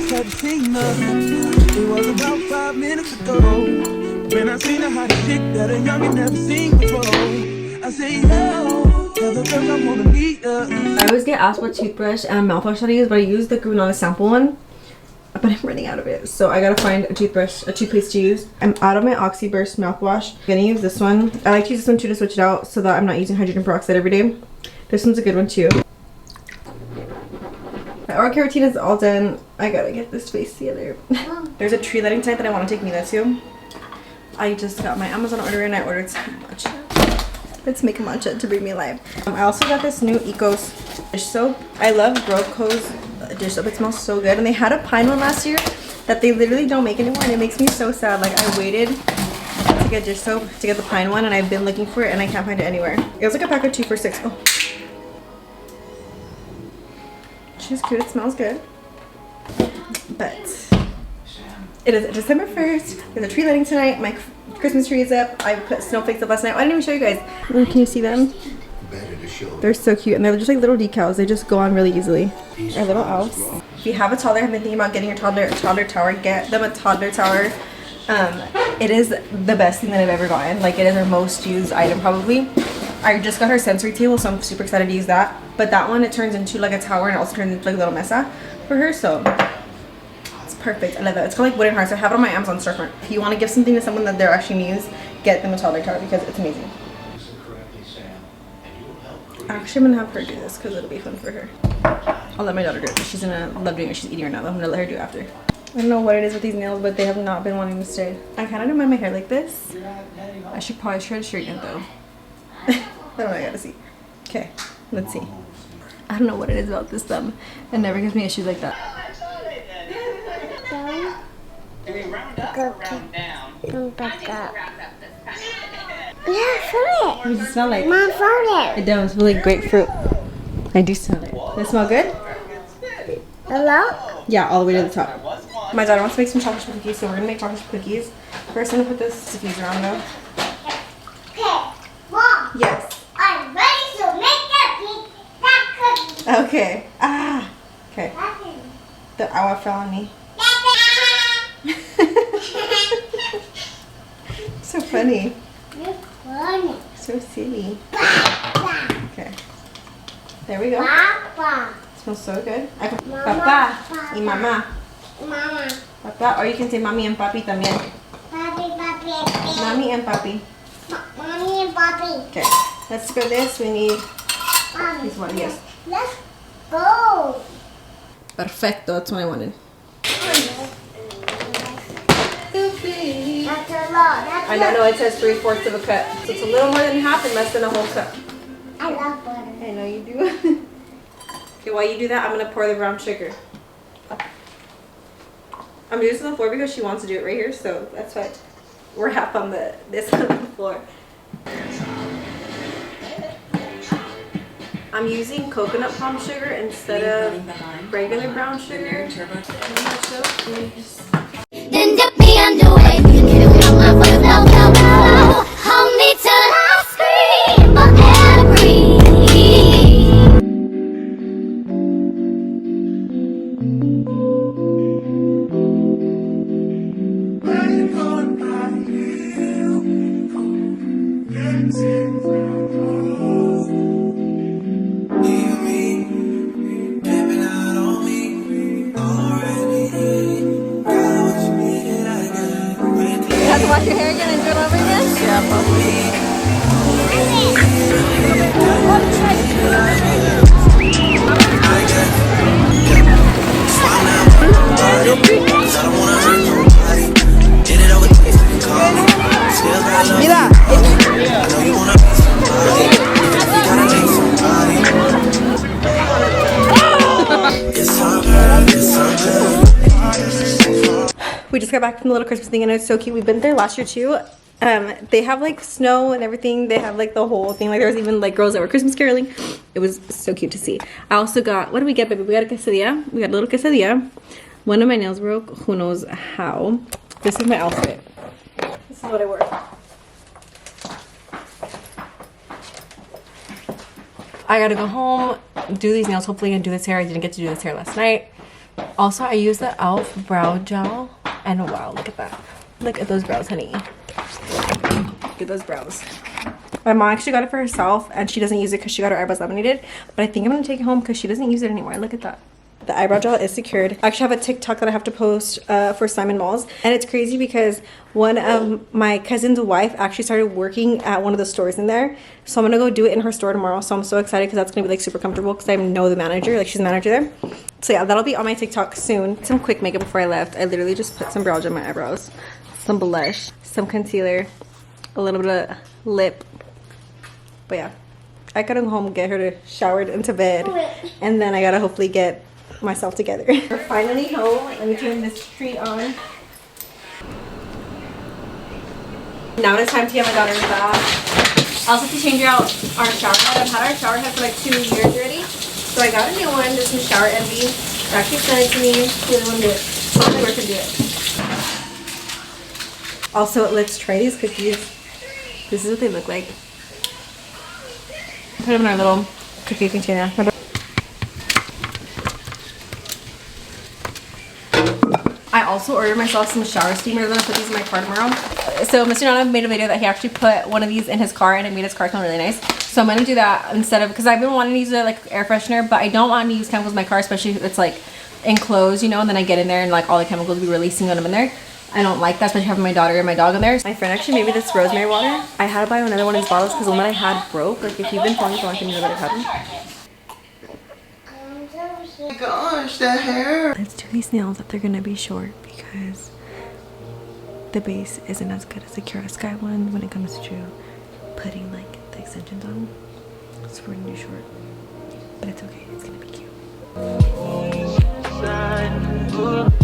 hadn't seen her. It was about 5 minutes ago when I seen a hot chick that a youngin' never seen before. I say, yo, tell the girls I wanna meet her. I always get asked what toothbrush and mouthwash that I use, but I use the Grunala sample one. But I'm running out of it, so I gotta find a toothpaste to use. I'm out of my Oxyburst mouthwash. I'm gonna use this one. I like to use this one too to switch it out so that I'm not using hydrogen peroxide every day. This one's a good one too. My oral care routine is all done. I gotta get this face together. There's a tree lighting tonight that I want to take Mila to. I just got my Amazon order and I ordered some matcha. Let's make a matcha to bring me alive. I also got this new Ecos dish soap. I love Broco's dish soap. It smells so good. And they had a pine one last year that they literally don't make anymore, and it makes me so sad. Like, I waited to get dish soap to get the pine one, and I've been looking for it and I can't find it anywhere. It was like a pack of 2 for $6. Oh. She's cute. It smells good. But it is December 1st. There's a tree lighting tonight. My Christmas tree is up. I put snowflakes up last night. I didn't even show you guys. Can you see them? They're so cute, and they're just like little decals. They just go on really easily. Our little elves. If you have a toddler, have been thinking about getting your toddler a toddler tower, get them a toddler tower. It is the best thing that I've ever gotten. Like, it is our most used item probably. I just got her sensory table, so I'm super excited to use that. But that one, it turns into like a tower, and it also turns into like a little mesa for her, so it's perfect. I love it. It's called like Wooden Hearts. I have it on my Amazon storefront. If you want to give something to someone that they're actually going to use, get them a toddler tower because it's amazing. Actually, I'm gonna have her do this because it'll be fun for her. I'll let my daughter do it. She's gonna love doing it. She's eating right now. I'm gonna let her do it after. I don't know what it is with these nails, but they have not been wanting to stay. I kind of don't mind my hair like this. I should probably try to straighten it though. I don't know. I gotta see. Okay, let's see. I don't know what it is about this thumb. It never gives me issues like that. Yeah, feel it. What does it smell like? Mom, feel it. It does. Smell like grapefruit. I do smell it. Does it smell good? Hello? Yeah, all the way to the top. My daughter wants to make some chocolate chip cookies, so we're gonna make chocolate chip cookies. First, I'm gonna put this diffuser on though. Okay, Mom. Yes. I'm ready to make that cookie. Okay. Ah. Okay. The awa fell on me. So funny. You're funny. So silly. Okay. There we go. Papa. Smells so good. I can Mama, Papa Papa. y mamá. Mama. Papa, or you can say mommy and papi también. Papi, papi. Mommy and papi. Mommy and papi. Okay. Let's go this. We need Mommy. this one. Yes. Let's go. Perfecto. That's what I wanted. That's a lot. That's I know it says 3/4 of a cup. So it's a little more than half and less than a whole cup. I love butter. I know you do. Okay, while you do that, I'm going to pour the brown sugar. I'm doing this on the floor because she wants to do it right here, so that's why we're half on this on the floor. I'm using coconut palm sugar instead of regular brown sugar. Then dip me underway. You got my foot low. Hold me till I scream or breathe. Have to wash your hair again and do it over again? Yeah, probably. Mira. We just got back from the little Christmas thing and it's so cute. We've been there last year too. They have like snow and everything. They have like the whole thing. Like there was even like girls that were Christmas caroling. It was so cute to see. I also got, what did we get, baby? We got a quesadilla. We got a little quesadilla. One of my nails broke. Who knows how. This is my outfit. This is what I wore. I gotta go home, do these nails hopefully, and do this hair. I didn't get to do this hair last night. Also, I use the e.l.f. brow gel, and wow, look at that. Look at those brows, honey. Look at those brows. My mom actually got it for herself, and she doesn't use it because she got her eyebrows laminated. But I think I'm gonna take it home because she doesn't use it anymore. Look at that. The eyebrow gel is secured. I actually have a TikTok that I have to post for Simon Malls. And it's crazy because one of my cousin's wife actually started working at one of the stores in there. So I'm gonna go do it in her store tomorrow. So I'm so excited because that's gonna be like super comfortable because I know the manager, like she's the manager there. So yeah, that'll be on my TikTok soon. Some quick makeup before I left. I literally just put some brow gel on my eyebrows, some blush, some concealer, a little bit of lip. But yeah, I gotta go home and get her to showered into bed. And then I gotta hopefully get myself together. We're finally home. Let me turn this tree on. Now it's time to get my daughter's bath. I also have to change out our shower head. I've had our shower head for like 2 years already. So I got a new one. This is Shower Envy. They actually sent it to me. Really want to do it. Probably work and do it. Also, let's try these cookies. This is what they look like. Put them in our little cookie container. I also ordered myself some shower steamers. I'm gonna put these in my car tomorrow. So Mr. Nana made a video that he actually put one of these in his car and it made his car smell really nice. So I'm gonna do that instead of, because I've been wanting to use it like air freshener, but I don't want to use chemicals in my car, especially if it's like enclosed, you know, and then I get in there and like all the chemicals will be releasing when I'm in there. I don't like that, especially having my daughter and my dog in there. My friend actually made me this rosemary water. I had to buy another one of these bottles because the one that I had broke. Like if you've been following me for a long time, you know that it happened. Oh my gosh, the hair. Let's do these nails that they're gonna be short because the base isn't as good as the Cura Sky one when it comes to putting like the extensions on. So we're gonna do short, but it's okay. It's gonna be cute.